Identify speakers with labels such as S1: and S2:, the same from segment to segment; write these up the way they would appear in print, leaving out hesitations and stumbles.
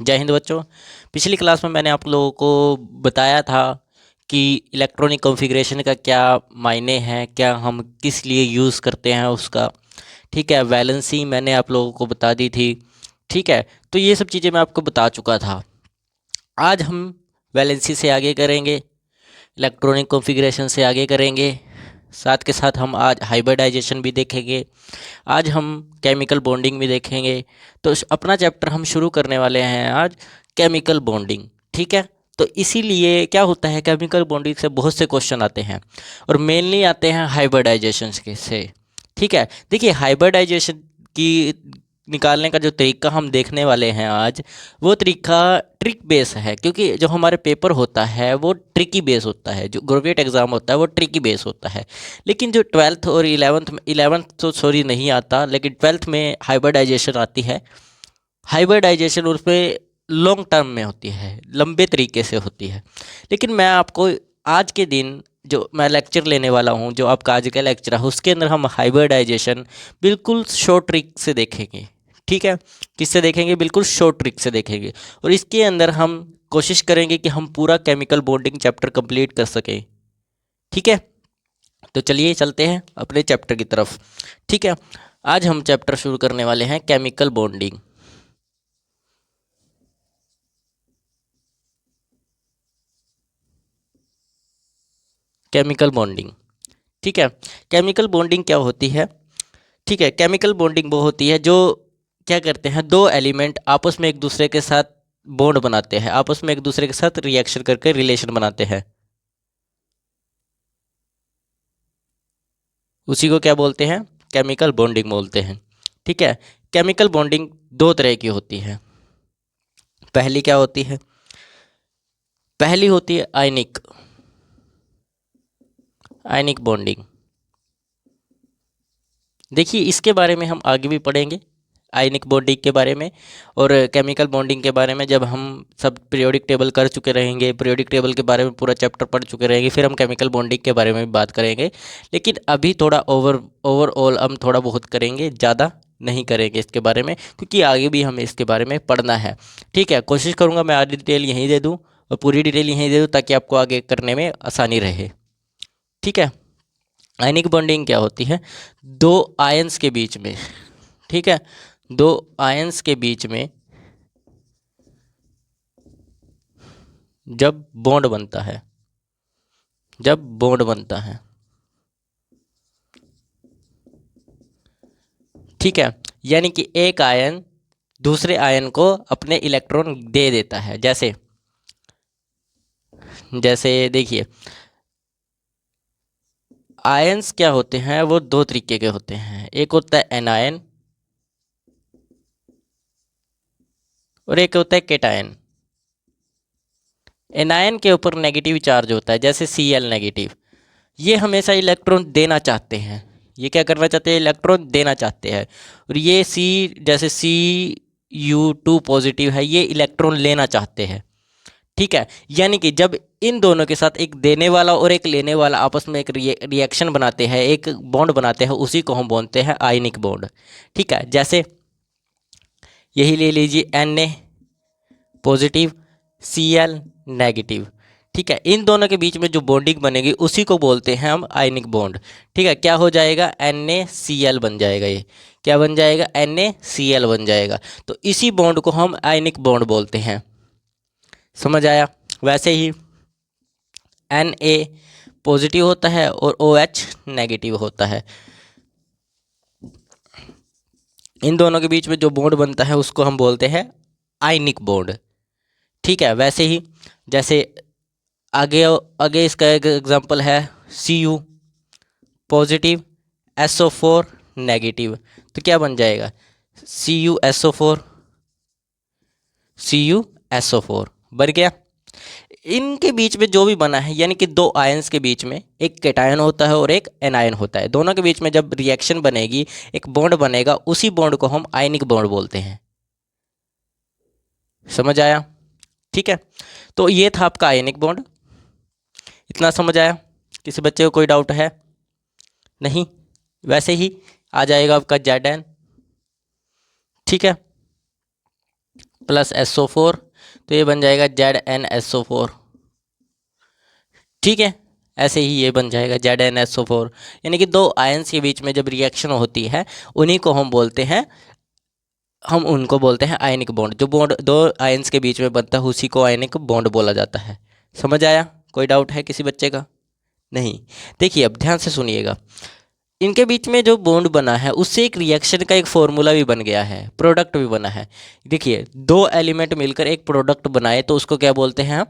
S1: जय हिंद बच्चों। पिछली क्लास में मैंने आप लोगों को बताया था कि इलेक्ट्रॉनिक कॉन्फ़िगरेशन का क्या मायने हैं, क्या हम किस लिए यूज़ करते हैं उसका। ठीक है, वैलेंसी मैंने आप लोगों को बता दी थी। ठीक है, तो ये सब चीज़ें मैं आपको बता चुका था। आज हम वैलेंसी से आगे करेंगे, इलेक्ट्रॉनिक कॉन्फ़िगरेशन से आगे करेंगे, साथ के साथ हम आज हाइब्रिडाइजेशन भी देखेंगे। आज हम केमिकल बॉन्डिंग भी देखेंगे। तो अपना चैप्टर हम शुरू करने वाले हैं आज केमिकल बॉन्डिंग। ठीक है, तो इसीलिए क्या होता है, केमिकल बॉन्डिंग से बहुत से क्वेश्चन आते हैं और मेनली आते हैं हाइब्रिडाइजेशन के से। ठीक है, देखिए हाइब्रिडाइजेशन की निकालने का जो तरीका हम देखने वाले हैं आज, वो तरीका ट्रिक बेस है। क्योंकि जो हमारे पेपर होता है वो ट्रिकी बेस होता है, जो गवर्नमेंट एग्ज़ाम होता है वो ट्रिकी बेस होता है। लेकिन जो ट्वेल्थ और इलेवंथ तो सॉरी नहीं आता, लेकिन ट्वेल्थ में हाइब्रिडाइजेशन आती है। हाइब्रिडाइजेशन उसमें लॉन्ग टर्म में होती है, लंबे तरीके से होती है। लेकिन मैं आपको आज के दिन जो मैं लेक्चर लेने वाला हूँ, जो आपका आज का लेक्चर है, उसके अंदर हम हाइब्रिडाइजेशन बिल्कुल शॉर्ट ट्रिक से देखेंगे। ठीक है, किससे देखेंगे? बिल्कुल शॉर्ट ट्रिक से देखेंगे। और इसके अंदर हम कोशिश करेंगे कि हम पूरा केमिकल बॉन्डिंग चैप्टर कंप्लीट कर सकें। ठीक है, तो चलिए चलते हैं अपने चैप्टर की तरफ। ठीक है, आज हम चैप्टर शुरू करने वाले हैं केमिकल बॉन्डिंग। केमिकल बॉन्डिंग, ठीक है। केमिकल बॉन्डिंग क्या होती है? ठीक है, केमिकल बॉन्डिंग वो होती है जो क्या करते हैं, दो एलिमेंट आपस में एक दूसरे के साथ बॉन्ड बनाते हैं, आपस में एक दूसरे के साथ रिएक्शन करके रिलेशन बनाते हैं। उसी को क्या बोलते हैं? केमिकल बॉन्डिंग बोलते हैं। ठीक है, केमिकल बॉन्डिंग दो तरह की होती है। पहली क्या होती है? पहली होती है आयनिक, आयनिक बॉन्डिंग। देखिए इसके बारे में हम आगे भी पढ़ेंगे, आयनिक बॉन्डिंग के बारे में और केमिकल बॉन्डिंग के बारे में। जब हम सब पीरियोडिक टेबल कर चुके रहेंगे, पीरियोडिक टेबल के बारे में पूरा चैप्टर पढ़ चुके रहेंगे, फिर हम केमिकल बॉन्डिंग के बारे में भी बात करेंगे। लेकिन अभी थोड़ा ओवरऑल हम थोड़ा बहुत करेंगे, ज़्यादा नहीं करेंगे इसके बारे में, क्योंकि आगे भी हमें इसके बारे में पढ़ना है। ठीक है, कोशिश करूँगा मैं आधी डिटेल यहीं दे दूँ और पूरी डिटेल यहीं दे दूँ, ताकि आपको आगे करने में आसानी रहे। ठीक है, आयनिक बॉन्डिंग क्या होती है? दो आयंस के बीच में, ठीक है, दो आयंस के बीच में जब बॉन्ड बनता है, जब बॉन्ड बनता है, ठीक है, यानी कि एक आयन दूसरे आयन को अपने इलेक्ट्रॉन दे देता है। जैसे जैसे देखिए, आयंस क्या होते हैं, वो दो तरीके के होते हैं। एक होता है एनायन और एक होता है केटायन। एनायन के ऊपर नेगेटिव चार्ज होता है, जैसे Cl नेगेटिव। ये हमेशा इलेक्ट्रॉन देना चाहते हैं, ये क्या करना चाहते हैं? इलेक्ट्रॉन देना चाहते हैं। और ये सी, जैसे Cu2 पॉजिटिव है, ये इलेक्ट्रॉन लेना चाहते हैं। ठीक है, यानी कि जब इन दोनों के साथ एक देने वाला और एक लेने वाला आपस में एक रिएक्शन बनाते हैं, एक बॉन्ड बनाते हैं, उसी को हम बोलते हैं आयनिक बॉन्ड। ठीक है, जैसे यही ले लीजिए Na पॉजिटिव, Cl नेगेटिव। ठीक है, इन दोनों के बीच में जो बॉन्डिंग बनेगी उसी को बोलते हैं हम आयनिक बॉन्ड। ठीक है, क्या हो जाएगा? NaCl बन जाएगा। ये क्या बन जाएगा? NaCl बन जाएगा। तो इसी बॉन्ड को हम आयनिक बॉन्ड बोलते हैं। समझ आया? वैसे ही Na पॉजिटिव होता है और OH नेगेटिव होता है। इन दोनों के बीच में जो बॉन्ड बनता है उसको हम बोलते हैं आयनिक बॉन्ड। ठीक है, वैसे ही जैसे आगे आगे इसका एक एग्जांपल है Cu पॉजिटिव, SO4 नेगेटिव। तो क्या बन जाएगा? CuSO4, CuSO4 बन गया। इनके बीच में जो भी बना है, यानी कि दो आयंस के बीच में एक कैटायन होता है और एक एनायन होता है। दोनों के बीच में जब रिएक्शन बनेगी, एक बॉन्ड बनेगा, उसी बॉन्ड को हम आयनिक बॉन्ड बोलते हैं। समझ आया? ठीक है, तो ये था आपका आयनिक बॉन्ड। इतना समझ आया? किसी बच्चे को कोई डाउट है? नहीं? वैसे ही आ जाएगा आपका Zn। ठीक है, प्लस SO4, तो ये बन जाएगा ZnSO4। ठीक है, ऐसे ही ये बन जाएगा ZnSO4। यानी कि दो आयंस के बीच में जब रिएक्शन होती है उन्हीं को हम उनको बोलते हैं आयनिक बॉन्ड। जो बॉन्ड दो आयंस के बीच में बनता है उसी को आयनिक बॉन्ड बोला जाता है। समझ आया? कोई डाउट है किसी बच्चे का? नहीं। देखिए अब ध्यान से सुनिएगा, इनके बीच में जो बॉन्ड बना है उससे एक रिएक्शन का एक फॉर्मूला भी बन गया है, प्रोडक्ट भी बना है। देखिए दो एलिमेंट मिलकर एक प्रोडक्ट बनाए तो उसको क्या बोलते हैं हम?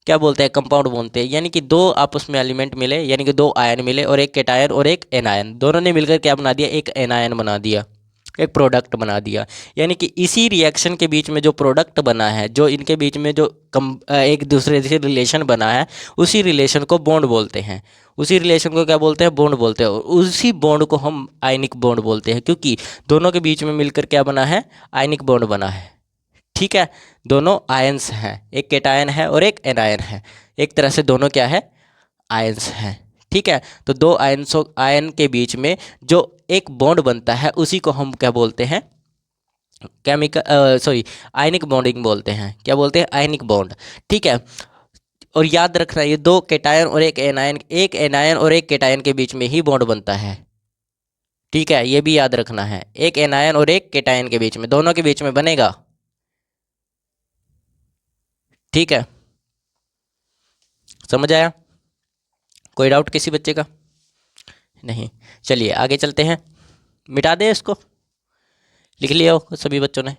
S1: क्या बोलते हैं? कंपाउंड बोलते हैं। यानी कि दो आपस में एलिमेंट मिले, यानी कि दो आयन मिले और एक कैटायन और एक एनायन, दोनों ने मिलकर क्या बना दिया? एक एनायन बना दिया, एक प्रोडक्ट बना दिया। यानी कि इसी रिएक्शन के बीच में जो प्रोडक्ट बना है, जो इनके बीच में जो एक दूसरे से रिलेशन बना है, उसी रिलेशन को बॉन्ड बोलते हैं। उसी रिलेशन को क्या बोलते हैं? बॉन्ड बोलते हैं। और उसी बॉन्ड को हम आयनिक बॉन्ड बोलते हैं, क्योंकि दोनों के बीच में मिलकर क्या बना है? आयनिक बॉन्ड बना है। ठीक है, दोनों आयंस हैं, एक कैटायन है और एक एनायन है। एक तरह से दोनों क्या है? आयंस हैं। ठीक है, तो दो आयन के बीच में जो एक बॉन्ड बनता है उसी को हम क्या बोलते हैं? आयनिक बॉन्डिंग बोलते हैं। क्या बोलते हैं? Ionic bond. ठीक है, और याद रखना ये दो कैटायन और एक एनायन और एक कैटायन के बीच में ही बॉन्ड बनता है। ठीक है, ये भी याद रखना है, एक एनायन और एक कैटायन के बीच में, दोनों के बीच में बनेगा। ठीक है, समझ आया? कोई डाउट किसी बच्चे का? नहीं। चलिए आगे चलते हैं। मिटा दे इसको, लिख लिया हो सभी बच्चों ने?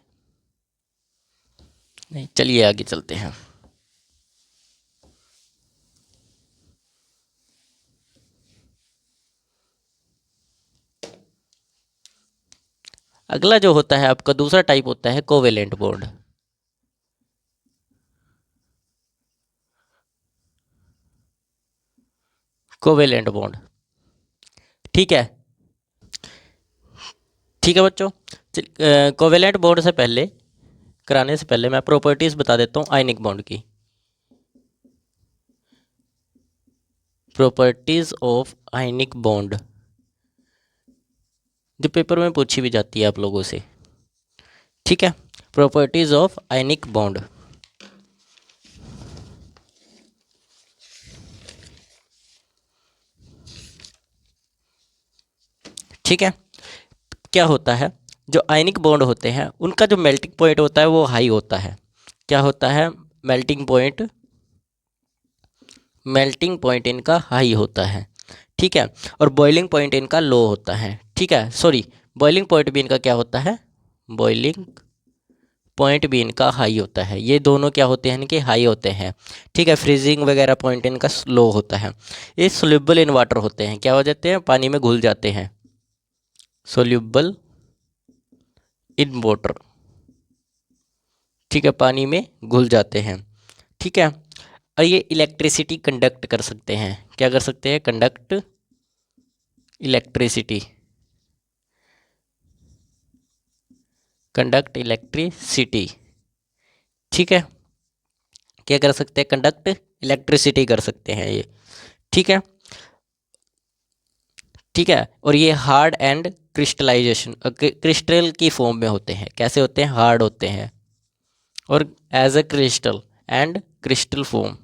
S1: नहीं, चलिए आगे चलते हैं। अगला जो होता है आपका दूसरा टाइप होता है कोवेलेंट बॉन्ड। कोवेलेंट बॉन्ड, ठीक है। ठीक है बच्चों, कोवेलेंट बॉन्ड से पहले कराने से पहले मैं प्रॉपर्टीज बता देता हूँ आयनिक बॉन्ड की। प्रॉपर्टीज ऑफ आयनिक बॉन्ड जो पेपर में पूछी भी जाती है आप लोगों से। ठीक है, प्रॉपर्टीज ऑफ आयनिक बॉन्ड। ठीक है, क्या होता है? जो आयनिक बॉन्ड होते हैं उनका जो मेल्टिंग पॉइंट होता है वो हाई होता है। क्या होता है? मेल्टिंग पॉइंट इनका हाई होता है। ठीक है, और बॉइलिंग पॉइंट इनका लो होता है। ठीक है, सॉरी, बॉइलिंग पॉइंट भी इनका क्या होता है? बॉइलिंग पॉइंट भी इनका हाई होता है। ये दोनों क्या होते हैं? इनके हाई होते हैं। ठीक है, फ्रीजिंग वगैरह पॉइंट इनका लो होता है। ये सोल्यूबल इन वाटर होते हैं। क्या हो जाते हैं? पानी में घुल जाते हैं। सोल्यूबल इन वाटर, ठीक है, पानी में घुल जाते हैं। ठीक है, और ये इलेक्ट्रिसिटी कंडक्ट कर सकते हैं। क्या कर सकते हैं? Conduct electricity, conduct electricity. ठीक है, क्या कर सकते हैं? कंडक्ट इलेक्ट्रिसिटी कर सकते हैं ये। ठीक है, ठीक है, और ये हार्ड एंड क्रिस्टल की फॉर्म में होते हैं। कैसे होते हैं? हार्ड होते हैं और as a crystal and crystal form.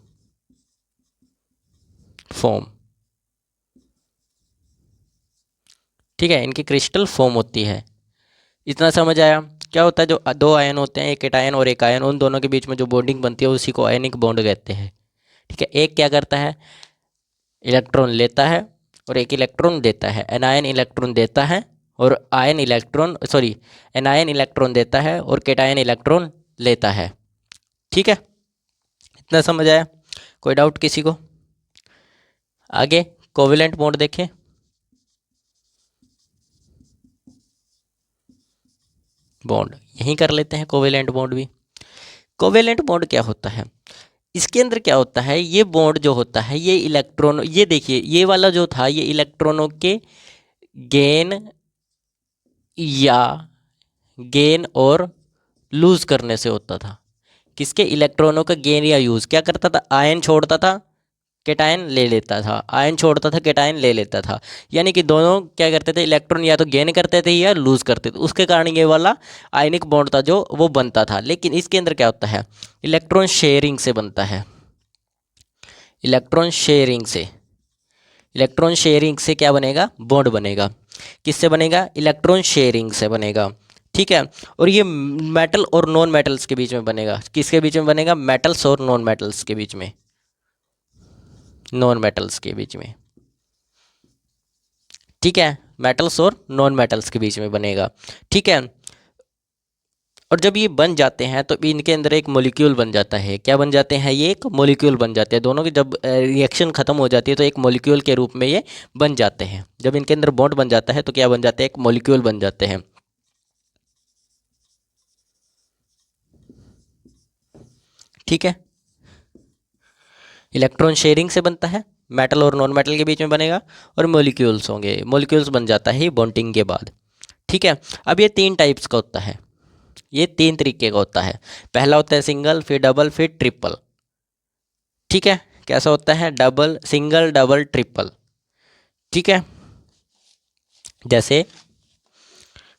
S1: ठीक है, इनकी क्रिस्टल फॉर्म होती है। इतना समझ आया? क्या होता है? जो दो आयन होते हैं, एक कैटायन और एक आयन, उन दोनों के बीच में जो बॉन्डिंग बनती है उसी को आयनिक बॉन्ड कहते हैं। ठीक है, एक क्या करता है? इलेक्ट्रॉन लेता है और एक इलेक्ट्रॉन देता है। एनायन इलेक्ट्रॉन देता है और एनायन इलेक्ट्रॉन देता है और कैटायन इलेक्ट्रॉन लेता है। ठीक है, इतना समझ आया? कोई डाउट किसी को? आगे कोवेलेंट बॉन्ड देखें। बॉन्ड यहीं कर लेते हैं, कोवेलेंट बॉन्ड भी। कोवेलेंट बॉन्ड क्या होता है? इसके अंदर क्या होता है? ये बॉन्ड जो होता है ये इलेक्ट्रॉन, ये देखिए ये वाला जो था ये इलेक्ट्रॉनों के गेन या गेन और लूज करने से होता था। किसके? इलेक्ट्रॉनों का गेन या यूज। क्या करता था? आयन छोड़ता था, केटायन ले लेता था, आयन छोड़ता था, केटायन ले लेता था। यानी कि दोनों क्या करते थे, इलेक्ट्रॉन या तो गेन करते थे या लूज करते थे, उसके कारण ये वाला आयनिक बॉन्ड था जो वो बनता था। लेकिन इसके अंदर क्या होता है, इलेक्ट्रॉन शेयरिंग से बनता है। इलेक्ट्रॉन शेयरिंग से, इलेक्ट्रॉन शेयरिंग से क्या बनेगा, बॉन्ड बनेगा। किससे बनेगा, इलेक्ट्रॉन शेयरिंग से बनेगा। ठीक है, और ये मेटल और नॉन मेटल्स के बीच में बनेगा। किसके बीच में बनेगा, मेटल्स और नॉन मेटल्स के बीच में, नॉन मेटल्स के बीच में। ठीक है, मेटल्स और नॉन मेटल्स के बीच में बनेगा। ठीक है, और जब ये बन जाते हैं तो इनके अंदर एक मॉलिक्यूल बन जाता है। क्या बन जाते हैं, ये एक मॉलिक्यूल बन जाते हैं। दोनों की जब रिएक्शन खत्म हो जाती है तो एक मॉलिक्यूल के रूप में ये बन जाते हैं। जब इनके अंदर बॉन्ड बन जाता है तो क्या बन जाते हैं, एक मॉलिक्यूल बन जाते हैं। ठीक है, इलेक्ट्रॉन शेयरिंग से बनता है, मेटल और नॉन मेटल के बीच में बनेगा, और मॉलिक्यूल्स होंगे, मॉलिक्यूल्स बन जाता है ये बॉन्डिंग के बाद। ठीक है, अब ये 3 टाइप्स का होता है, ये 3 तरीके का होता है। पहला होता है सिंगल, फिर डबल, फिर ट्रिपल। ठीक है, कैसा होता है, डबल, सिंगल, डबल, ट्रिपल। ठीक है, जैसे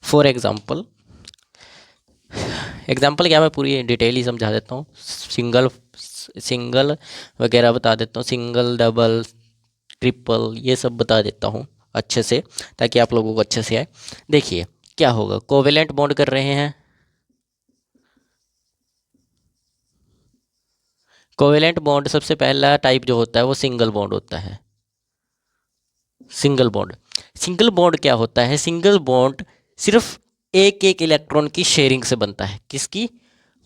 S1: फॉर एग्जांपल, एग्जांपल क्या, मैं पूरी डिटेल ही समझा देता हूँ। सिंगल, सिंगल वगैरह बता देता हूँ, सिंगल, डबल, ट्रिपल, ये सब बता देता हूँ अच्छे से, ताकि आप लोगों को अच्छे से आए। देखिए क्या होगा, कोवेलेंट बॉन्ड कर रहे हैं। कोवेलेंट बॉन्ड सबसे पहला टाइप जो होता है वो सिंगल बॉन्ड होता है। सिंगल बॉन्ड, सिंगल बॉन्ड क्या होता है, सिंगल बॉन्ड सिर्फ एक एक इलेक्ट्रॉन की शेयरिंग से बनता है। किसकी,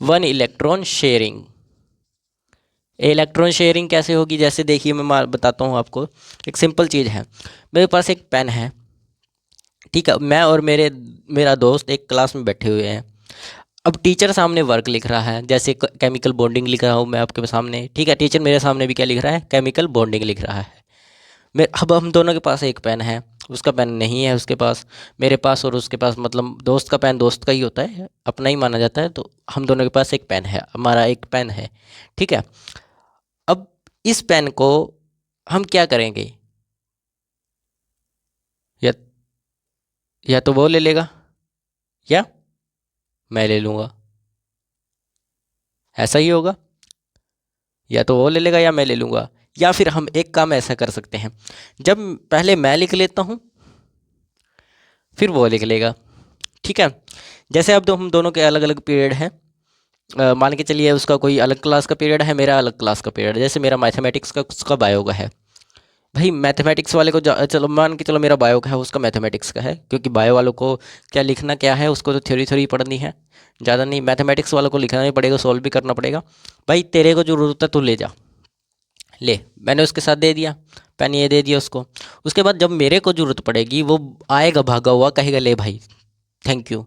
S1: 1 इलेक्ट्रॉन शेयरिंग। इलेक्ट्रॉन शेयरिंग कैसे होगी, जैसे देखिए मैं बताता हूँ आपको। एक सिंपल चीज़ है, मेरे पास एक पेन है। ठीक है, मैं और मेरा दोस्त एक क्लास में बैठे हुए हैं। अब टीचर सामने वर्क लिख रहा है, जैसे केमिकल बॉन्डिंग लिख रहा हूँ मैं आपके सामने। ठीक है, टीचर मेरे सामने भी क्या लिख रहा है, केमिकल बॉन्डिंग लिख रहा है। मैं, अब हम दोनों के पास एक पेन है, उसका पेन नहीं है उसके पास, मेरे पास और उसके पास, मतलब दोस्त का पेन दोस्त का ही होता है, अपना ही माना जाता है। तो हम दोनों के पास एक पेन है, हमारा एक पेन है। ठीक है, अब इस पेन को हम क्या करेंगे, या या तो वो ले लेगा या मैं ले लूँगा, ऐसा ही होगा। या तो वो ले लेगा या मैं ले लूँगा, या फिर हम एक काम ऐसा कर सकते हैं, जब पहले मैं लिख लेता हूँ फिर वो लिख लेगा। ठीक है, जैसे अब तो हम दोनों के अलग अलग पीरियड हैं। मान के चलिए उसका कोई अलग क्लास का पीरियड है, मेरा अलग क्लास का पीरियड है। जैसे मेरा मैथमेटिक्स का, उसका बायो का है। भाई मैथमेटिक्स वाले को चलो मान के चलो मेरा बायो का है, उसका मैथमेटिक्स का है, क्योंकि बायो वालों को क्या लिखना क्या है, उसको तो थ्योरी थ्योरी पढ़नी है, ज़्यादा नहीं। मैथमेटिक्स वालों को लिखना नहीं पड़ेगा, सॉल्व भी करना पड़ेगा। भाई तेरे को जो ज़रूरत है तू ले जा, ले, मैंने उसके साथ दे दिया, पेन ये दे दिया उसको। उसके बाद जब मेरे को ज़रूरत पड़ेगी वो आएगा भागा हुआ, कहेगा ले भाई थैंक यू,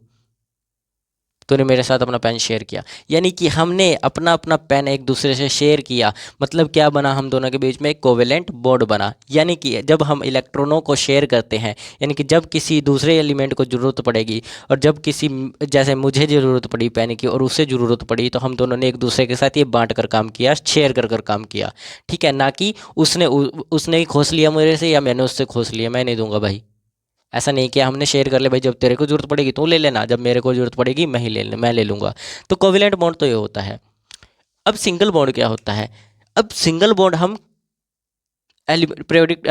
S1: तूने मेरे साथ अपना पेन शेयर किया। यानी कि हमने अपना अपना पेन एक दूसरे से शेयर किया। मतलब क्या बना, हम दोनों के बीच में एक कोवेलेंट बॉन्ड बना। यानी कि जब हम इलेक्ट्रॉनों को शेयर करते हैं, यानी कि जब किसी दूसरे एलिमेंट को ज़रूरत पड़ेगी, और जब किसी, जैसे मुझे ज़रूरत पड़ी पेन की और उसे ज़रूरत पड़ी, तो हम दोनों ने एक दूसरे के साथ ये बांट कर काम किया, शेयर कर कर काम किया। ठीक है, ना कि उसने ही खोस लिया मेरे से या मैंने उससे खोस लिया। मैं नहीं दूंगा भाई, ऐसा नहीं किया हमने, शेयर कर ले भाई, जब तेरे को जरूरत पड़ेगी तू ले लेना, जब मेरे को जरूरत पड़ेगी मैं ले लूँगा। तो कोवेलेंट बॉन्ड तो ये होता है। अब सिंगल बॉन्ड क्या होता है, अब सिंगल बॉन्ड हम पीरियोडिक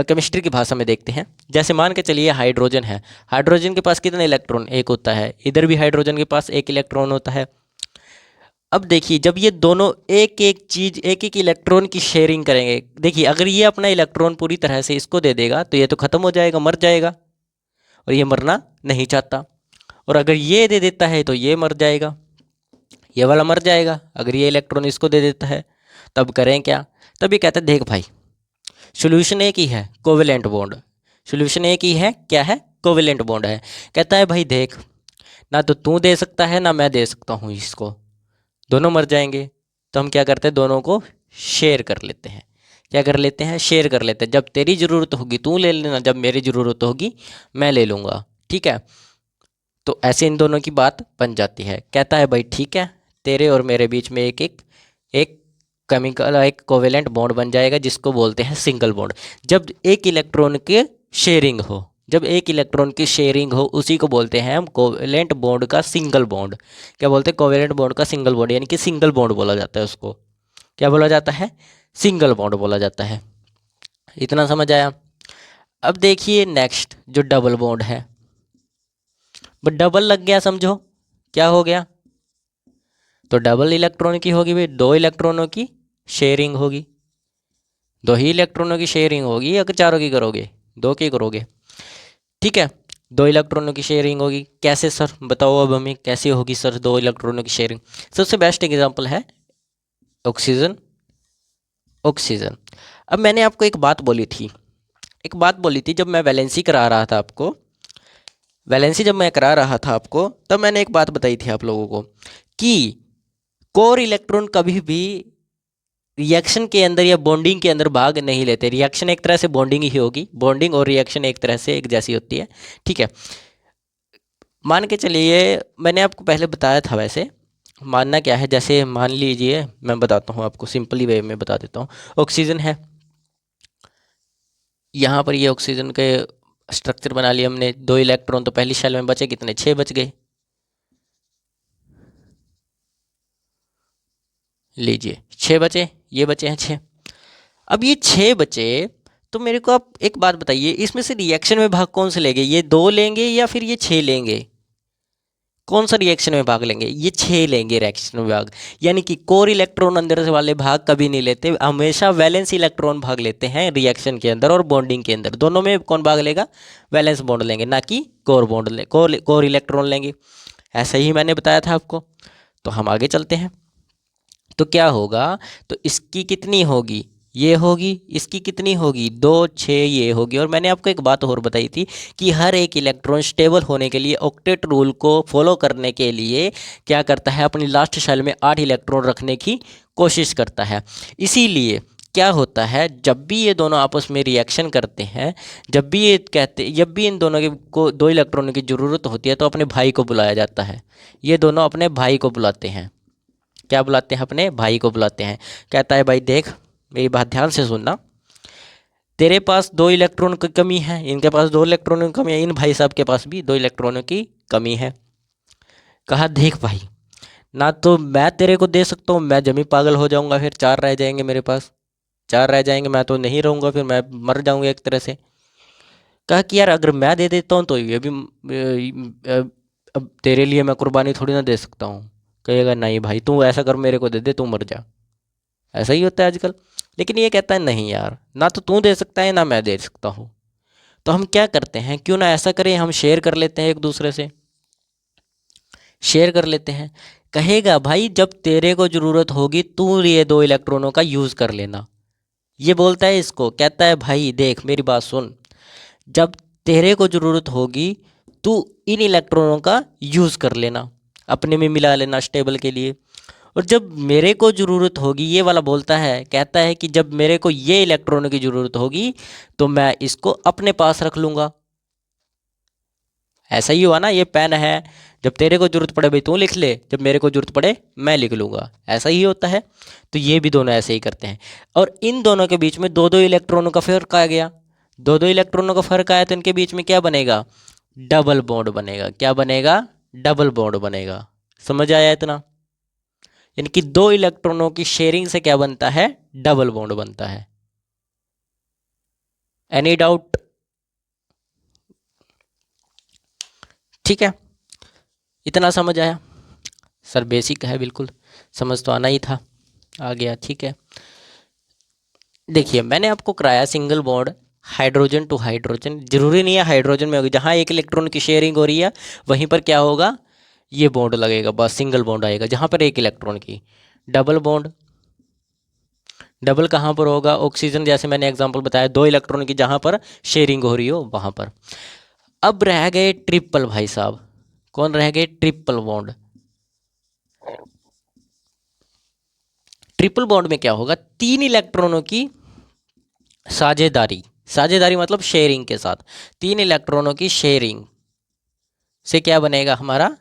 S1: केमिस्ट्री की भाषा में देखते हैं। जैसे मान के चलिए हाइड्रोजन है, हाइड्रोजन के पास कितने इलेक्ट्रॉन, एक होता है। इधर भी हाइड्रोजन के पास एक इलेक्ट्रॉन होता है। अब देखिए जब ये दोनों एक एक चीज़, एक एक इलेक्ट्रॉन की शेयरिंग करेंगे, देखिए अगर ये अपना इलेक्ट्रॉन पूरी तरह से इसको दे देगा तो ये तो ख़त्म हो जाएगा, मर जाएगा, और ये मरना नहीं चाहता। और अगर ये दे देता है तो ये मर जाएगा, ये वाला मर जाएगा। अगर ये इलेक्ट्रॉन इसको दे देता है तब करें क्या, तब ये कहता है देख भाई सोल्यूशन एक ही है, कोवेलेंट बॉन्ड। सोल्यूशन एक ही है, क्या है, कोवेलेंट बॉन्ड है। कहता है भाई देख, ना तो तू दे सकता है ना मैं दे सकता हूँ इसको, दोनों मर जाएंगे। तो हम क्या करते हैं, दोनों को शेयर कर लेते हैं। क्या कर लेते हैं, शेयर कर लेते हैं। जब तेरी ज़रूरत होगी तू ले लेना, जब मेरी ज़रूरत होगी मैं ले लूँगा। ठीक है, तो ऐसे इन दोनों की बात बन जाती है। कहता है भाई ठीक है, तेरे और मेरे बीच में एक एक एक केमिकल एक कोवेलेंट बॉन्ड बन जाएगा जिसको बोलते हैं सिंगल बॉन्ड। जब एक इलेक्ट्रॉन के शेयरिंग हो, जब एक इलेक्ट्रॉन की शेयरिंग हो उसी को बोलते हैं हम कोवेलेंट बॉन्ड का सिंगल बॉन्ड। क्या बोलते हैं? कोवेलेंट बॉन्ड का सिंगल बॉन्ड, यानी कि सिंगल बॉन्ड बोला जाता है उसको। क्या बोला जाता है? सिंगल बॉन्ड बोला जाता है। इतना समझ आया? अब देखिए नेक्स्ट जो डबल बॉन्ड है, बट डबल लग गया समझो, क्या हो गया? तो डबल इलेक्ट्रॉन की होगी भाई, दो इलेक्ट्रॉनों की शेयरिंग होगी। दो ही इलेक्ट्रॉनों की शेयरिंग होगी या चारों की करोगे? दो की करोगे, ठीक है। दो इलेक्ट्रॉनों की शेयरिंग होगी। कैसे सर बताओ अब हमें, कैसे होगी सर दो इलेक्ट्रॉनों की शेयरिंग? सबसे बेस्ट एग्जांपल है ऑक्सीजन। ऑक्सीजन। अब मैंने आपको एक बात बोली थी, एक बात बोली थी जब मैं वैलेंसी करा रहा था आपको, वैलेंसी जब मैं करा रहा था आपको, तब मैंने एक बात बताई थी आप लोगों को कि कोर इलेक्ट्रॉन कभी भी रिएक्शन के अंदर या बॉन्डिंग के अंदर भाग नहीं लेते। रिएक्शन एक तरह से बॉन्डिंग ही होगी, बॉन्डिंग और रिएक्शन एक तरह से एक जैसी होती है, ठीक है। मान के चलिए, मैंने आपको पहले बताया था वैसे, मानना क्या है, जैसे मान लीजिए मैं बताता हूँ आपको, सिंपली वे में बता देता हूँ। ऑक्सीजन है, यहाँ पर ये ऑक्सीजन के स्ट्रक्चर बना लिया हमने। दो इलेक्ट्रॉन तो पहली शेल में बचे, कितने? 6 बच गए। लीजिए 6 बचे, ये बचे हैं 6। अब ये 6 बचे, तो मेरे को आप एक बात बताइए, इसमें से रिएक्शन में भाग कौन से लेंगे? ये 2 लेंगे या फिर ये 6 लेंगे? कौन सा रिएक्शन में भाग लेंगे? ये 6 लेंगे रिएक्शन में भाग। यानी कि कोर इलेक्ट्रॉन अंदर से वाले भाग कभी नहीं लेते, हमेशा वैलेंस इलेक्ट्रॉन भाग लेते हैं रिएक्शन के अंदर और बॉन्डिंग के अंदर। दोनों में कौन भाग लेगा? वैलेंस बॉन्ड लेंगे, ना कि कोर बॉन्ड ले कोर इलेक्ट्रॉन लेंगे। ऐसा ही मैंने बताया था आपको। तो हम आगे चलते हैं। तो क्या होगा? तो इसकी कितनी होगी? ये होगी। इसकी कितनी होगी? 2 6 ये होगी। और मैंने आपको एक बात और बताई थी कि हर एक इलेक्ट्रॉन स्टेबल होने के लिए, ऑक्टेट रूल को फॉलो करने के लिए क्या करता है? अपनी लास्ट शेल में 8 इलेक्ट्रॉन रखने की कोशिश करता है। इसीलिए क्या होता है, जब भी ये दोनों आपस में रिएक्शन करते हैं, जब भी इन दोनों के को 2 इलेक्ट्रॉनों की ज़रूरत होती है, तो अपने भाई को बुलाया जाता है। ये दोनों अपने भाई को बुलाते हैं। क्या बुलाते हैं? अपने भाई को बुलाते हैं। कहता है भाई देख, मेरी बात ध्यान से सुनना, तेरे पास 2 इलेक्ट्रॉन की कमी है, इनके पास 2 इलेक्ट्रॉनों की कमी है, इन भाई साहब के पास भी 2 इलेक्ट्रॉनों की कमी है। कहा देख भाई, ना तो मैं तेरे को दे सकता हूँ, मैं जमी पागल हो जाऊंगा, फिर 4 रह जाएंगे मेरे पास, 4 रह जाएंगे, मैं तो नहीं रहूँगा, फिर मैं मर जाऊँगा एक तरह से। कहा कि यार अगर मैं दे देता हूँ तो ये भी अब तेरे लिए मैं कुर्बानी थोड़ी ना दे सकता हूँ। कहेगा नहीं भाई, तू ऐसा कर, मेरे को दे दे, तू मर जा। ऐसा ही होता है आजकल। लेकिन ये कहता है नहीं यार, ना तो तू दे सकता है ना मैं दे सकता हूँ। तो हम क्या करते हैं, क्यों ना ऐसा करें, हम शेयर कर लेते हैं एक दूसरे से, शेयर कर लेते हैं। कहेगा भाई जब तेरे को ज़रूरत होगी तू ये 2 इलेक्ट्रॉनों का यूज़ कर लेना। ये बोलता है इसको, कहता है भाई देख मेरी बात सुन, जब तेरे को ज़रूरत होगी तू इन इलेक्ट्रॉनों का यूज़ कर लेना, अपने में मिला लेना स्टेबल के लिए। और जब मेरे को ज़रूरत होगी, ये वाला बोलता है, कहता है कि जब मेरे को ये इलेक्ट्रॉनों की ज़रूरत होगी तो मैं इसको अपने पास रख लूँगा। ऐसा ही हुआ ना, ये पेन है, जब तेरे को ज़रूरत पड़े भाई तू लिख ले, जब मेरे को ज़रूरत पड़े मैं लिख लूँगा। ऐसा ही होता है। तो ये भी दोनों ऐसे ही करते हैं। और इन दोनों के बीच में 2-2 इलेक्ट्रॉनों का फ़र्क आ गया। 2-2 इलेक्ट्रॉनों का फ़र्क आया तो इनके बीच में क्या बनेगा? डबल बॉन्ड बनेगा। क्या बनेगा? डबल बॉन्ड बनेगा। समझ आया इतना? यानी कि 2 इलेक्ट्रॉनों की शेयरिंग से क्या बनता है? डबल बॉन्ड बनता है। Any doubt? ठीक है, इतना समझ आया? सर बेसिक है, बिल्कुल समझ तो आना ही था, आ गया, ठीक है। देखिए मैंने आपको कराया single bond hydrogen to hydrogen. जरूरी नहीं है हाइड्रोजन में होगी, जहाँ एक इलेक्ट्रॉन की शेयरिंग हो रही है वहीं पर क्या होगा? ये बॉन्ड लगेगा, बस सिंगल बॉन्ड आएगा। जहाँ पर एक इलेक्ट्रॉन की डबल बॉन्ड, डबल कहाँ पर होगा? ऑक्सीजन, जैसे मैंने एग्जांपल बताया, 2 इलेक्ट्रॉन की जहाँ पर शेयरिंग हो रही हो वहाँ पर। अब रह गए ट्रिपल भाई साहब। कौन रह गए? Triple bond. ट्रिपल बॉन्ड में क्या होगा? 3 इलेक्ट्रॉनों की साझेदारी, साझेदारी मतलब शेयरिंग के साथ, 3 इलेक्ट्रॉनों की शेयरिंग से क्या बनेगा हमारा?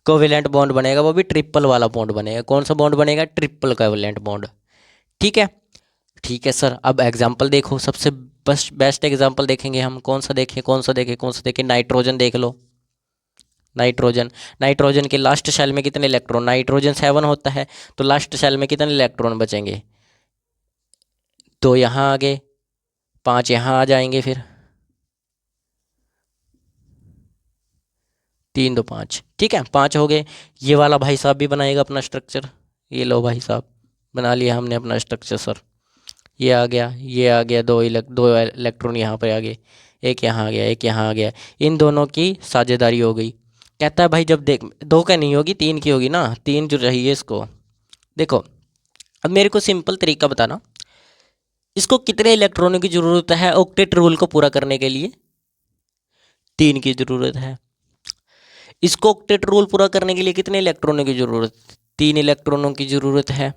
S1: कोवेलेंट बॉन्ड बनेगा, वो भी ट्रिपल वाला बॉन्ड बनेगा। कौन सा बॉन्ड बनेगा? Triple covalent bond. ठीक है, ठीक है सर। अब एग्जाम्पल देखो, सबसे बेस्ट एग्जाम्पल देखेंगे हम। कौन सा देखें, कौन सा देखें, कौन सा देखें? नाइट्रोजन देख लो। नाइट्रोजन, नाइट्रोजन के लास्ट शेल में कितने इलेक्ट्रॉन? नाइट्रोजन 7 होता है, तो लास्ट शेल में कितने इलेक्ट्रॉन बचेंगे? 2 यहाँ आ गए, 5 यहाँ आ जाएंगे, फिर 3 2 5। ठीक है, 5 हो गए। ये वाला भाई साहब भी बनाएगा अपना स्ट्रक्चर। ये लो भाई साहब, बना लिया हमने अपना स्ट्रक्चर सर। ये आ गया, ये आ गया, दो इलेक्ट्रॉन यहाँ पे आ गए, एक यहाँ आ गया, एक यहाँ आ गया। इन दोनों की साझेदारी हो गई। कहता है भाई जब देख, 2 का नहीं होगी, 3 की होगी ना, 3 जो चाहिए इसको। देखो, अब मेरे को सिंपल तरीका बताना, इसको कितने इलेक्ट्रॉनों की ज़रूरत है ऑक्टेट रूल को पूरा करने के लिए? 3 की ज़रूरत है। इसको ऑक्टेट रूल पूरा करने के लिए कितने इलेक्ट्रॉनों की ज़रूरत? 3 इलेक्ट्रॉनों की ज़रूरत है।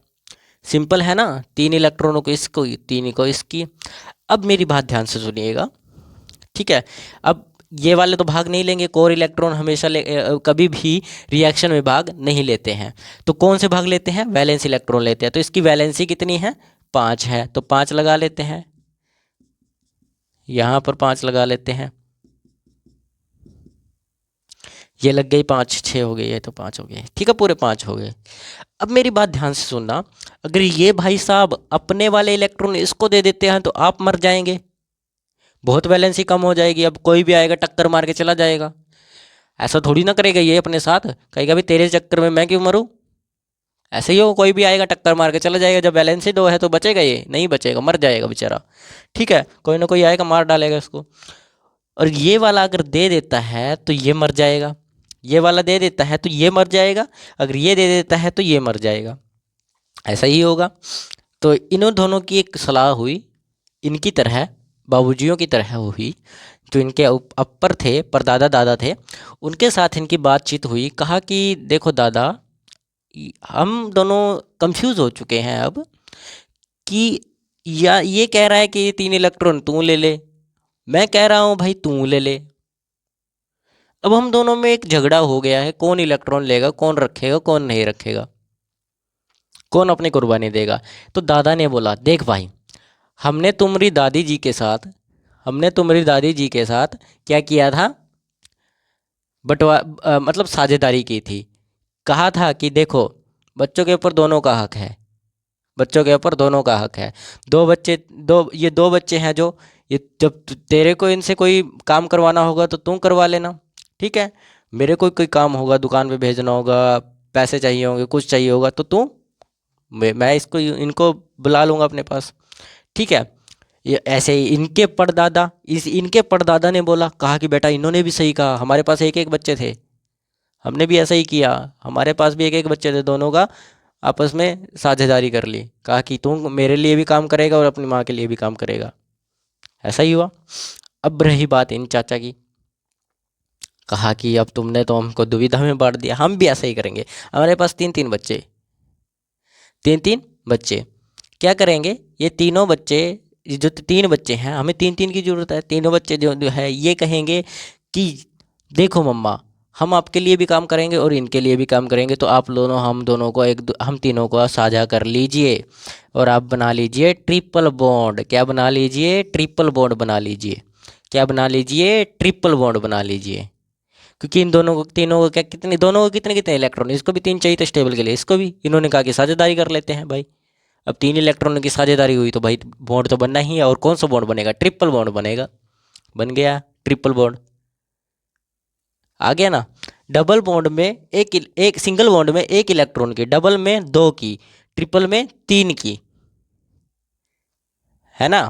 S1: सिंपल है ना, 3 इलेक्ट्रॉनों को इसको, 3 को इसकी। अब मेरी बात ध्यान से सुनिएगा, ठीक है? अब ये वाले तो भाग नहीं लेंगे, कोर इलेक्ट्रॉन हमेशा कभी भी रिएक्शन में भाग नहीं लेते हैं। तो कौन से भाग लेते हैं? वैलेंस इलेक्ट्रॉन लेते हैं। तो इसकी वैलेंसी कितनी है? 5 है, तो 5 लगा लेते हैं, यहाँ पर 5 लगा लेते हैं। ये लग गई 5, 6 हो गई, ये तो 5 हो गए। ठीक है, पूरे 5 हो गए। अब मेरी बात ध्यान से सुनना, अगर ये भाई साहब अपने वाले इलेक्ट्रॉन इसको दे देते हैं तो आप मर जाएंगे, बहुत वैलेंसी कम हो जाएगी। अब कोई भी आएगा टक्कर मार के चला जाएगा। ऐसा थोड़ी ना करेगा ये अपने साथ, कहेगा भाई तेरे चक्कर में मैं क्यों मरूं। ऐसे ही हो, कोई भी आएगा टक्कर मार के चला जाएगा। जब वैलेंसी 2 है तो बचेगा? ये नहीं बचेगा, मर जाएगा बेचारा। ठीक है, कोई ना कोई आएगा मार डालेगा इसको। और ये वाला अगर दे देता है तो ये मर जाएगा, ये वाला दे देता है तो ये मर जाएगा, अगर ये दे देता है तो ये मर जाएगा। ऐसा ही होगा। तो इन दोनों की एक सलाह हुई, इनकी तरह बाबूजियों की तरह हुई, जो इनके अपर थे, परदादा दादा थे, उनके साथ इनकी बातचीत हुई। कहा कि देखो दादा, हम दोनों कंफ्यूज हो चुके हैं अब, कि या ये कह रहा है कि 3 इलेक्ट्रॉन तू ले ले, मैं कह रहा हूँ भाई तू ले ले। अब हम दोनों में एक झगड़ा हो गया है, कौन इलेक्ट्रॉन लेगा, कौन रखेगा, कौन नहीं रखेगा, कौन अपनी कुर्बानी देगा। तो दादा ने बोला देख भाई, हमने तुम्हारी दादी जी के साथ, हमने तुम्हारी दादी जी के साथ क्या किया था? मतलब साझेदारी की थी। कहा था कि देखो, बच्चों के ऊपर दोनों का हक है, बच्चों के ऊपर दोनों का हक है। 2 बच्चे, ये 2 बच्चे हैं जो, ये जब तेरे को इनसे कोई काम करवाना होगा तो तू करवा लेना, ठीक है? मेरे को कोई काम होगा, दुकान पे भेजना होगा, पैसे चाहिए होंगे, कुछ चाहिए होगा, तो तू, मैं इसको, इनको बुला लूँगा अपने पास। ठीक है? ये ऐसे ही इनके परदादा, इनके परदादा ने बोला, कहा कि बेटा इन्होंने भी सही कहा, हमारे पास एक एक बच्चे थे, हमने भी ऐसा ही किया, हमारे पास भी एक एक बच्चे थे, दोनों का आपस में साझेदारी कर ली। कहा कि तू मेरे लिए भी काम करेगा और अपनी माँ के लिए भी काम करेगा। ऐसा ही हुआ। अब रही बात इन चाचा की, कहा कि अब तुमने तो हमको दुविधा में बांट दिया, हम भी ऐसा ही करेंगे। हमारे पास 3 बच्चे, 3 बच्चे, क्या करेंगे? ये तीनों बच्चे, जो 3 बच्चे हैं, हमें 3 की ज़रूरत है। तीनों बच्चे जो है ये कहेंगे कि देखो मम्मा, हम आपके लिए भी काम करेंगे और इनके लिए भी काम करेंगे, तो आप दोनों, हम दोनों को हम तीनों को साझा कर लीजिए और आप बना लीजिए ट्रिपल बॉन्ड। क्या बना लीजिए? ट्रिपल बॉन्ड बना लीजिए। क्या बना लीजिए? ट्रिपल बॉन्ड बना लीजिए। क्योंकि इन दोनों को, तीनों को क्या, कितने, दोनों को कितने कितने इलेक्ट्रॉन, इसको भी 3 चाहिए थे स्टेबल के लिए, इसको भी। इन्होंने कहा कि साझेदारी कर लेते हैं भाई। अब 3 इलेक्ट्रॉनों की साझेदारी हुई तो भाई बॉन्ड तो बनना ही है। और कौन सा बॉन्ड बनेगा? ट्रिपल बॉन्ड बनेगा। बन गया ट्रिपल बॉन्ड। आ गया ना? डबल बॉन्ड में एक सिंगल बॉन्ड में 1 इलेक्ट्रॉन की, डबल में 2 की, ट्रिपल में 3 की, है ना?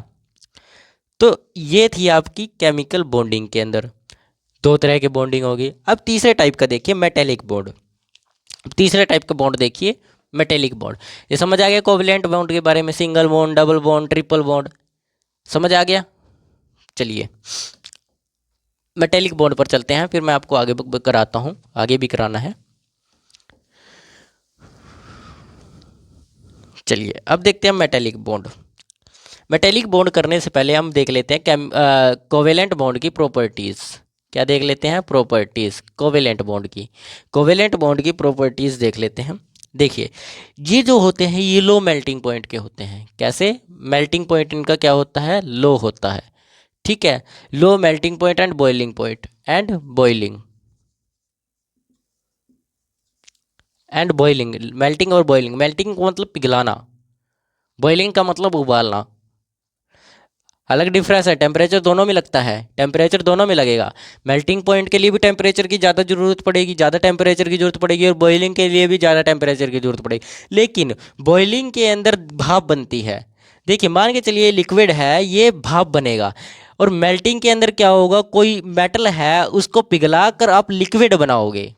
S1: तो ये थी आपकी केमिकल बॉन्डिंग के अंदर 2 तरह की बॉन्डिंग होगी। अब तीसरे टाइप का देखिए, मेटेलिक बॉन्ड। तीसरे टाइप का बॉन्ड देखिए, मेटेलिक बॉन्ड। ये समझ आ गया कोवलेंट बॉन्ड के बारे में? Single bond, double bond, triple bond, समझ आ गया? चलिए मेटेलिक बॉन्ड पर चलते हैं, फिर मैं आपको आगे कराता हूँ, आगे भी कराना है। चलिए अब देखते हैं मेटेलिक बॉन्ड। मेटेलिक बॉन्ड करने से पहले हम देख लेते हैं कोवेलेंट बॉन्ड की प्रॉपर्टीज़। क्या देख लेते हैं, प्रॉपर्टीज़ कोवेलेंट बॉन्ड की। कोवेलेंट बॉन्ड की प्रॉपर्टीज़ देख लेते हैं। देखिए ये जो होते हैं ये लो मेल्टिंग पॉइंट के होते हैं। कैसे, मेल्टिंग पॉइंट इनका क्या होता है, लो होता है। ठीक है, low melting point and boiling point and boiling, melting और बॉइलिंग। मेल्टिंग का मतलब पिघलाना, बॉइलिंग का मतलब उबालना। अलग डिफरेंस है, टेम्परेचर दोनों में लगता है, टेम्परेचर दोनों में लगेगा। मेल्टिंग पॉइंट के लिए भी टेम्परेचर की ज़्यादा ज़रूरत पड़ेगी, ज़्यादा टेम्परेचर की ज़रूरत पड़ेगी, और बॉइलिंग के लिए भी ज़्यादा टेम्परेचर की ज़रूरत पड़ेगी। लेकिन बॉइलिंग के अंदर भाप बनती है। देखिए मान के चलिए लिक्विड है, ये भाप बनेगा, और मेल्टिंग के अंदर क्या होगा, कोई मेटल है उसको पिघला कर आप लिक्विड बनाओगे।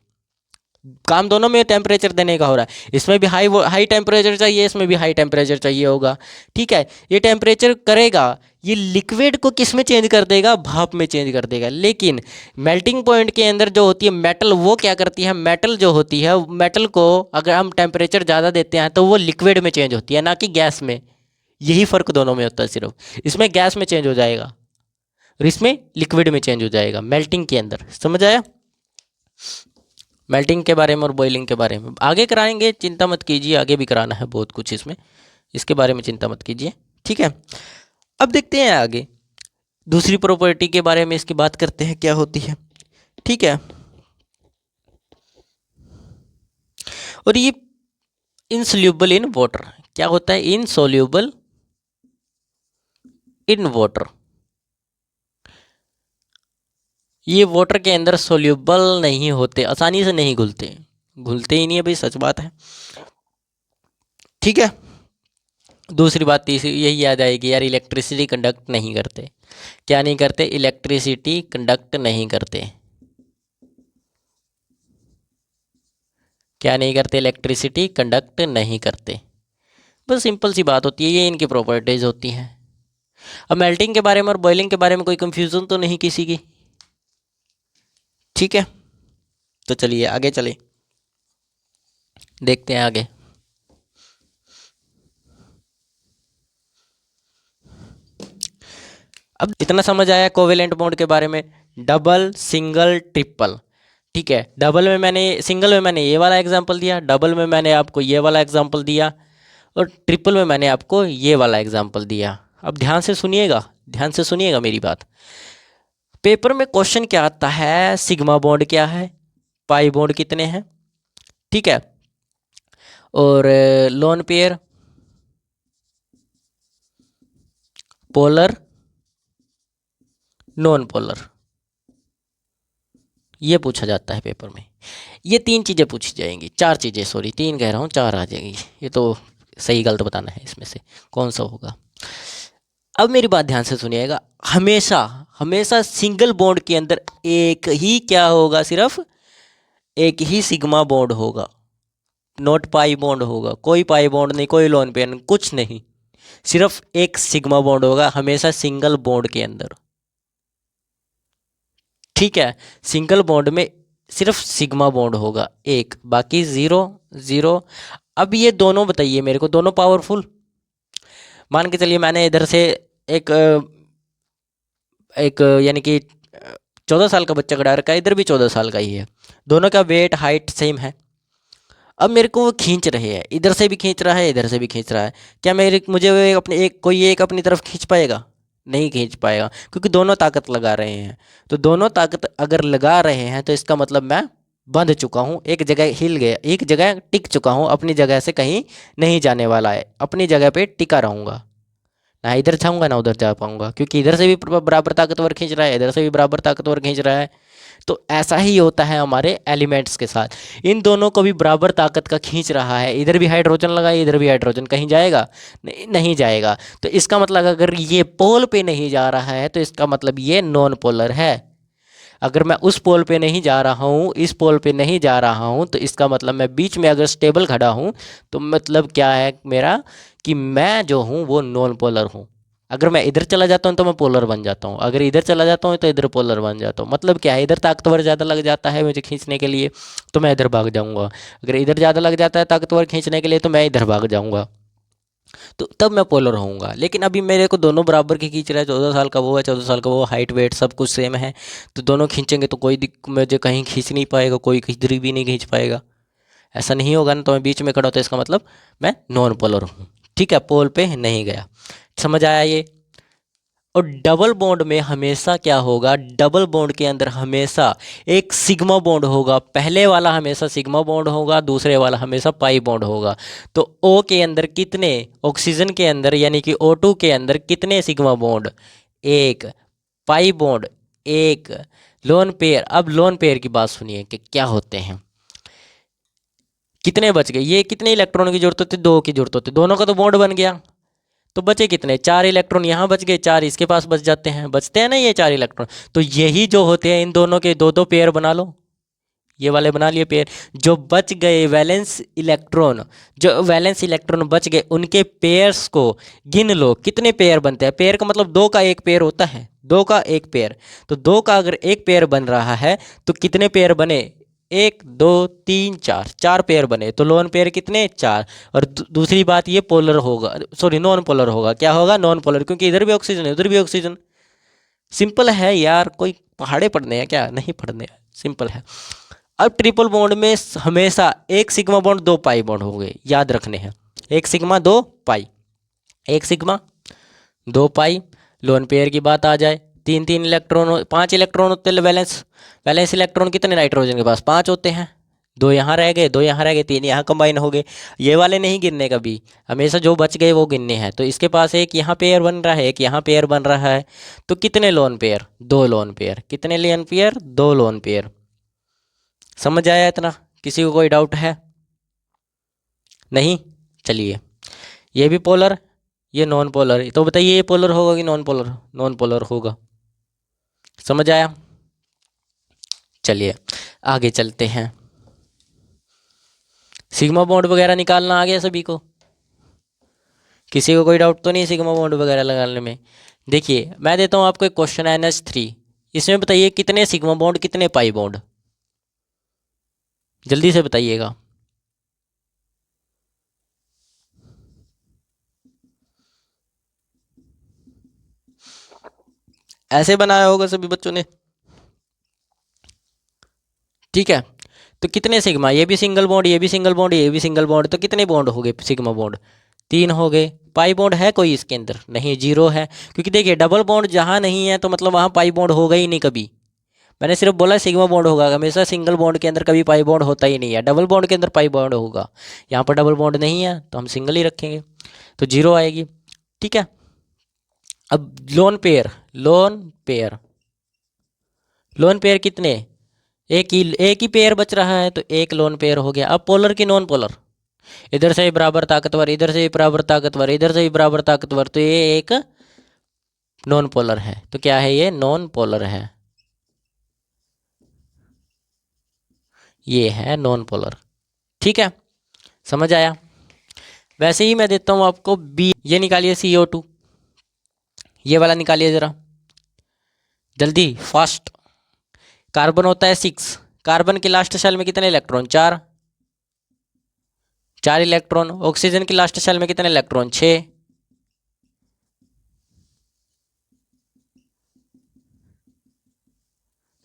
S1: काम दोनों में टेम्परेचर देने का हो रहा है। इसमें भी हाई टेम्परेचर चाहिए, इसमें भी हाई टेम्परेचर चाहिए होगा। ठीक है, ये टेम्परेचर करेगा, ये लिक्विड को किस में चेंज कर देगा, भाप में चेंज कर देगा। लेकिन मेल्टिंग पॉइंट के अंदर जो होती है मेटल, वो क्या करती है, मेटल जो होती है, मेटल को अगर हम टेम्परेचर ज़्यादा देते हैं तो वो लिक्विड में चेंज होती है, ना कि गैस में। यही फ़र्क दोनों में होता है। सिर्फ इसमें गैस में चेंज हो जाएगा और इसमें लिक्विड में चेंज हो जाएगा मेल्टिंग के अंदर। समझ आया, मेल्टिंग के बारे में और बॉइलिंग के बारे में आगे कराएंगे, चिंता मत कीजिए, आगे भी कराना है बहुत कुछ इसमें, इसके बारे में चिंता मत कीजिए। ठीक है, अब देखते हैं आगे दूसरी प्रॉपर्टी के बारे में, इसकी बात करते हैं क्या होती है। ठीक है, और ये इनसोल्यूबल इन वाटर, क्या होता है, इनसोल्यूबल इन वाटर। ये वाटर के अंदर सोल्यूबल नहीं होते, आसानी से नहीं घुलते, घुलते ही नहीं है भाई, सच बात है। ठीक है, दूसरी बात तीसरी यही याद आएगी यार, इलेक्ट्रिसिटी कंडक्ट नहीं करते। क्या नहीं करते, इलेक्ट्रिसिटी कंडक्ट नहीं करते। क्या नहीं करते, इलेक्ट्रिसिटी कंडक्ट नहीं करते। बस सिंपल सी बात होती है, ये इनकी प्रॉपर्टीज होती हैं। अब मेल्टिंग के बारे में और बॉइलिंग के बारे में कोई कंफ्यूजन तो नहीं किसी की। ठीक है, तो चलिए आगे चले, देखते हैं आगे। अब इतना समझ आया कोवेलेंट बॉन्ड के बारे में, डबल सिंगल ट्रिपल। ठीक है, डबल में मैंने, सिंगल में मैंने ये वाला एग्जांपल दिया, डबल में मैंने आपको ये वाला एग्जांपल दिया, और ट्रिपल में मैंने आपको ये वाला एग्जांपल दिया। अब ध्यान से सुनिएगा, ध्यान से सुनिएगा मेरी बात। पेपर में क्वेश्चन क्या आता है, सिग्मा बॉन्ड क्या है, पाई बॉन्ड कितने हैं, ठीक है, और lone pair, polar, non polar, ये पूछा जाता है पेपर में। ये तीन चीज़ें पूछी जाएंगी, चार चीज़ें, सॉरी तीन कह रहा हूँ, चार आ जाएंगी। ये तो सही गलत बताना है इसमें से कौन सा होगा। अब मेरी बात ध्यान से सुनिएगा, हमेशा हमेशा सिंगल बॉन्ड के अंदर एक ही क्या होगा, सिर्फ एक ही सिग्मा बॉन्ड होगा, नॉट पाई बॉन्ड होगा। कोई पाई बॉन्ड नहीं, कोई लोन पेयर नहीं, कुछ नहीं, सिर्फ एक सिग्मा बॉन्ड होगा हमेशा सिंगल बॉन्ड के अंदर। ठीक है, सिंगल बॉन्ड में सिर्फ सिग्मा बॉन्ड होगा एक, बाकी ज़ीरो ज़ीरो। अब ये दोनों बताइए मेरे को, दोनों पावरफुल। मान के चलिए मैंने इधर से एक एक यानी कि 14 साल का बच्चा खड़ा रखा है, इधर भी 14 साल का ही है, दोनों का वेट हाइट सेम है। अब मेरे को वो खींच रहे हैं, इधर से भी खींच रहा है, इधर से भी खींच रहा है। क्या मेरे मुझे वो अपने एक कोई एक अपनी तरफ खींच पाएगा, नहीं खींच पाएगा, क्योंकि दोनों ताकत लगा रहे हैं। तो दोनों ताकत अगर लगा रहे हैं तो इसका मतलब मैं बंध चुका हूँ, एक जगह हिल गया, एक जगह टिक चुका हूँ, अपनी जगह से कहीं नहीं जाने वाला है, अपनी जगह पे टिका रहूँगा, ना इधर जाऊँगा ना उधर जा पाऊँगा, क्योंकि इधर से भी बराबर ताकतवर खींच रहा है, इधर से भी बराबर ताकतवर खींच रहा है। तो ऐसा ही होता है हमारे एलिमेंट्स के साथ, इन दोनों को भी बराबर ताकत का खींच रहा है। इधर भी हाइड्रोजन लगाए, इधर भी हाइड्रोजन, कहीं जाएगा नहीं, नहीं जाएगा। तो इसका मतलब अगर ये पोल पे नहीं जा रहा है तो इसका मतलब ये नॉन पोलर है। अगर मैं उस पोल पे नहीं जा रहा हूँ, इस पोल पे नहीं जा रहा हूँ, तो इसका मतलब मैं बीच में अगर स्टेबल खड़ा हूँ तो मतलब क्या है मेरा, कि मैं जो हूँ वो नॉन पोलर हूँ। अगर मैं इधर चला जाता हूँ तो मैं पोलर बन जाता हूँ, अगर इधर चला जाता हूँ तो इधर पोलर बन जाता हूँ। मतलब क्या है, इधर ताकतवर ज़्यादा लग जाता है मुझे खींचने के लिए तो मैं इधर भाग जाऊँगा, अगर इधर ज़्यादा लग जाता है ताकतवर खींचने के लिए तो मैं इधर भाग जाऊँगा। तो तब मैं पोलर होऊंगा। लेकिन अभी मेरे को दोनों बराबर के खींच रहा है, 14 साल का वो है, 14 साल का वो, हाइट वेट सब कुछ सेम है, तो दोनों खींचेंगे तो कोई मुझे कहीं खींच नहीं पाएगा, कोई किधर भी नहीं खींच पाएगा। ऐसा नहीं होगा ना, तो मैं बीच में खड़ा होता, इसका मतलब मैं नॉन पोलर हूँ। ठीक है, पोल पे नहीं गया। समझ आया ये। और डबल बॉन्ड में हमेशा क्या होगा, डबल बॉन्ड के अंदर हमेशा एक सिग्मा बॉन्ड होगा। पहले वाला हमेशा सिग्मा बॉन्ड होगा, दूसरे वाला हमेशा पाई बॉन्ड होगा। तो ओ के अंदर कितने, ऑक्सीजन के अंदर यानी कि O2 के अंदर कितने सिग्मा बॉन्ड, एक। पाई बॉन्ड एक। लोन पेयर, अब लोन पेयर की बात सुनिए कि क्या होते हैं, कितने बच गए, ये कितने इलेक्ट्रॉन की जरूरत होती है, दो की जरूरत होती है, दोनों का तो बॉन्ड बन गया, तो बचे कितने, 4 इलेक्ट्रॉन यहाँ बच गए, 4 इसके पास बच जाते हैं, बचते हैं ना ये 4 इलेक्ट्रॉन। तो यही जो होते हैं इन दोनों के दो दो पेयर बना लो, ये वाले बना लिए पेयर। जो बच गए वैलेंस इलेक्ट्रॉन, जो वैलेंस इलेक्ट्रॉन बच गए उनके पेयर्स को गिन लो, कितने पेयर बनते हैं। पेयर का मतलब दो का एक पेयर होता है, दो का एक पेयर। तो दो का अगर एक पेयर बन रहा है तो कितने पेयर बने, 1 2 3 4, 4 पेयर बने। तो लोन पेयर कितने, 4। और दूसरी बात ये पोलर होगा, सॉरी नॉन पोलर होगा। क्या होगा, नॉन पोलर, क्योंकि इधर भी ऑक्सीजन है उधर भी ऑक्सीजन। सिंपल है यार, कोई पहाड़े पढ़ने हैं क्या, नहीं पढ़ने हैं, सिंपल है। अब ट्रिपल बॉन्ड में हमेशा एक सिग्मा बॉन्ड दो पाई बॉन्ड होंगे, याद रखने हैं। एक सिग्मा दो पाई, एक सिग्मा दो पाई। लोन पेयर की बात आ जाए, 3 3 इलेक्ट्रॉन, 5 इलेक्ट्रॉन होते हैं वैलेंस। वैलेंस इलेक्ट्रॉन कितने नाइट्रोजन के पास, 5 होते हैं। दो यहाँ रह गए, दो यहाँ रह गए, 3 यहाँ कंबाइन हो गए। ये वाले नहीं गिनने कभी, हमेशा जो बच गए वो गिनने हैं। तो इसके पास एक यहाँ पेयर बन रहा है, एक यहाँ पेयर बन रहा है। तो कितने लोन पेयर, 2 लोन पेयर। कितने लोन पेयर, 2 लोन पेयर। समझ आया इतना, किसी को कोई डाउट है, नहीं। चलिए, ये भी पोलर, ये नॉन पोलर, तो बताइए ये पोलर होगा कि नॉन पोलर, नॉन पोलर होगा। समझ आया। चलिए आगे चलते हैं। सिग्मा बॉन्ड वगैरह निकालना आ गया सभी को, किसी को कोई डाउट तो नहीं सिग्मा बॉन्ड वगैरह लगाने में। देखिए मैं देता हूँ आपको एक क्वेश्चन NH3, इसमें बताइए कितने सिग्मा बॉन्ड कितने पाई बॉन्ड, जल्दी से बताइएगा। ऐसे बनाया होगा सभी बच्चों ने, ठीक है। तो कितने सिग्मा, ये भी सिंगल बॉन्ड, ये भी सिंगल बॉन्ड, ये भी सिंगल बॉन्ड, तो कितने बॉन्ड हो गए सिग्मा बॉन्ड, 3 हो गए। पाई बॉन्ड है कोई इसके अंदर, नहीं, 0 है। क्योंकि देखिए डबल बॉन्ड जहाँ नहीं है तो मतलब वहाँ पाई बॉन्ड होगा ही नहीं कभी। मैंने सिर्फ बोला सिग्मा बॉन्ड होगा, हमेशा सिंगल बॉन्ड के अंदर कभी पाई बॉन्ड होता ही नहीं है, डबल बॉन्ड के अंदर पाई बॉन्ड होगा। यहाँ पर डबल बॉन्ड नहीं है तो हम सिंगल ही रखेंगे, तो 0 आएगी। ठीक है। अब lone pair, lone pair, lone pair कितने, एक ही पेयर बच रहा है तो एक लोन पेयर हो गया। अब पोलर की नॉन पोलर, इधर से भी बराबर ताकतवर, इधर से भी बराबर ताकतवर, इधर से भी बराबर ताकतवर, तो ये एक नॉन पोलर है। तो क्या है, ये नॉन पोलर है, ये है नॉन पोलर। ठीक है, समझ आया। वैसे ही मैं देता हूँ आपको बी, ये निकालिए CO2, ये वाला निकालिए ज़रा जल्दी फास्ट। कार्बन होता है 6, कार्बन के लास्ट शेल में कितने इलेक्ट्रॉन, 4, 4 इलेक्ट्रॉन। ऑक्सीजन की लास्ट शेल में कितने इलेक्ट्रॉन, 6।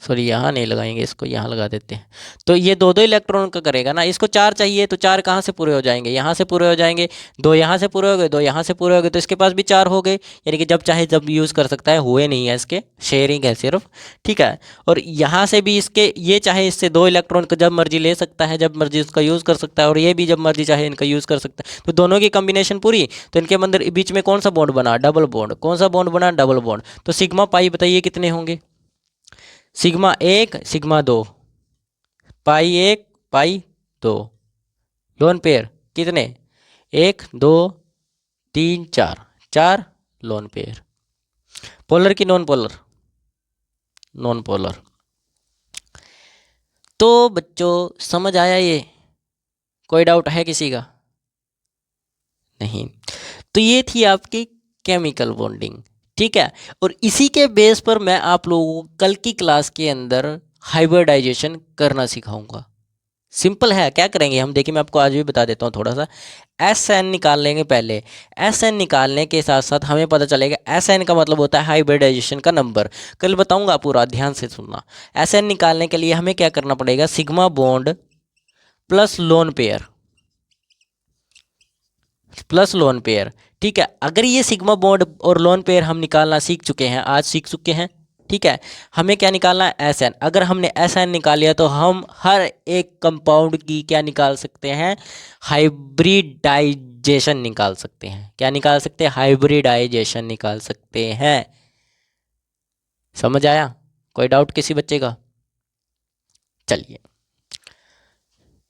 S1: सॉरी यहाँ नहीं लगाएंगे, इसको यहाँ लगा देते हैं। तो ये दो दो इलेक्ट्रॉन का करेगा ना, इसको 4 चाहिए तो 4 कहाँ से पूरे हो जाएंगे, यहाँ से पूरे हो जाएंगे। 2 यहाँ से पूरे हो गए, 2 यहाँ से पूरे हो गए, तो इसके पास भी 4 हो गए। यानी कि जब चाहे जब यूज़ कर सकता है, हुए नहीं है इसके, शेयरिंग है सिर्फ। ठीक है। और यहाँ से भी इसके, ये चाहे इससे 2 इलेक्ट्रॉन को जब मर्जी ले सकता है, जब मर्जी उसका यूज़ कर सकता है, और ये भी जब मर्जी चाहे इनका यूज़ कर सकता है। तो दोनों की कम्बिनेशन पूरी। तो इनके अंदर बीच में कौन सा बॉन्ड बना, डबल बॉन्ड। कौन सा बॉन्ड बना, डबल बॉन्ड। तो सिग्मा पाई बताइए कितने होंगे, सिग्मा 1 सिग्मा 2, पाई 1 पाई 2। लोन पेयर कितने, 1 2 3 4, 4 लोन पेयर। पोलर की नॉन पोलर, नॉन पोलर। तो बच्चों समझ आया ये, कोई डाउट है किसी का, नहीं। तो ये थी आपकी केमिकल बॉन्डिंग। ठीक है। और इसी के बेस पर मैं आप लोगों को कल की क्लास के अंदर हाइब्रिडाइजेशन करना सिखाऊंगा। सिंपल है, क्या करेंगे हम, देखिए मैं आपको आज भी बता देता हूँ थोड़ा सा। एस एन निकाल लेंगे पहले। एस एन निकालने के साथ साथ हमें पता चलेगा एस एन का मतलब होता है हाइब्रिडाइजेशन का नंबर। कल बताऊंगा, पूरा ध्यान से सुनना। एस एन निकालने के लिए हमें क्या करना पड़ेगा, sigma bond plus lone pair, plus lone pair. ठीक है, अगर ये सिग्मा बॉन्ड और लोन पेयर हम निकालना सीख चुके हैं, आज सीख चुके हैं। ठीक है, हमें क्या निकालना है, एस एन। अगर हमने एस एन निकाल लिया तो हम हर एक कंपाउंड की क्या निकाल सकते हैं, हाइब्रिडाइजेशन निकाल सकते हैं। क्या निकाल सकते हैं, हाइब्रिडाइजेशन निकाल सकते हैं। समझ आया, कोई डाउट किसी बच्चे का? चलिए,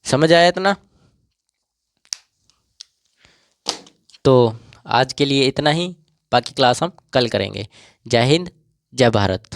S1: समझ आया इतना? तो आज के लिए इतना ही, बाकी क्लास हम कल करेंगे। जय हिंद, जय भारत।